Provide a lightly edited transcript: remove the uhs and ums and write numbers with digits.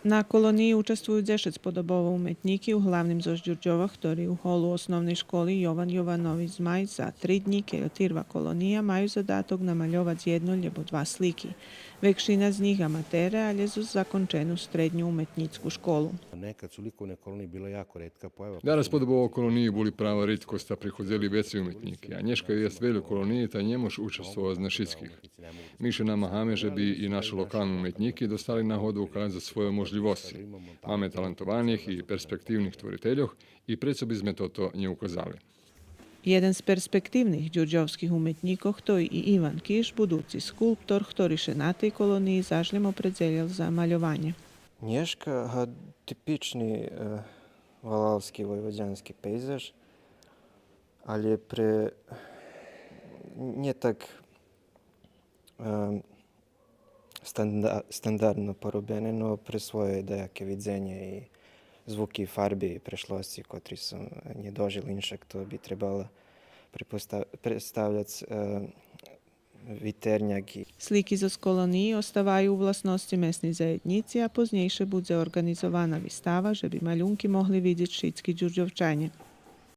Na koloniji učestvujú 10 spodobov umetníkov, hlavným zo Žďurďova, ktorí u holu osnovnej školy Jovan Jovanović Zmaj za 3 dní, keď otýrva kolonija, majú zadatok namaľovať 1 alebo 2 slíky. Väčšina z nich amatere, ale zo zakončenú strednju umetnícku školu. Nekad su likovne kolonije bila jako retka pojava. Danas podobo koloniji boli prava redkost, a prihodzeli veci umetniki, a Nješka je velik koloniji, ta njemož učestvovao z našickih. Miše nama hame, že bi i naši lokalni umetniki dostali nahodu ukazati za svoje možljivosti. Máme talentovanih i perspektivnih tvoriteljov i predso bi sme toto nje ukazali. Jeden z perspektívnych ďurďovských umetníkov, to je i Ivan Kiš, budúci skulptor, ktorý še na tej koloniji zažljemo predzelil za maľovanje. Nješka tipični valalski vojvođanski pejzaž, ali je nije tak standardno porobeneno pre svoje dejake vidzenje i zvuki i farbi i prešlosti, kotri su nje dožili inšak, to bi trebalo predstavljati viternjak. Slíky zo kolonii ostávajú u vlastnosti mesnej zajednici a poznejšie bude organizovaná výstava, že by maľunky mohli vidieť všetky ďurďovčania.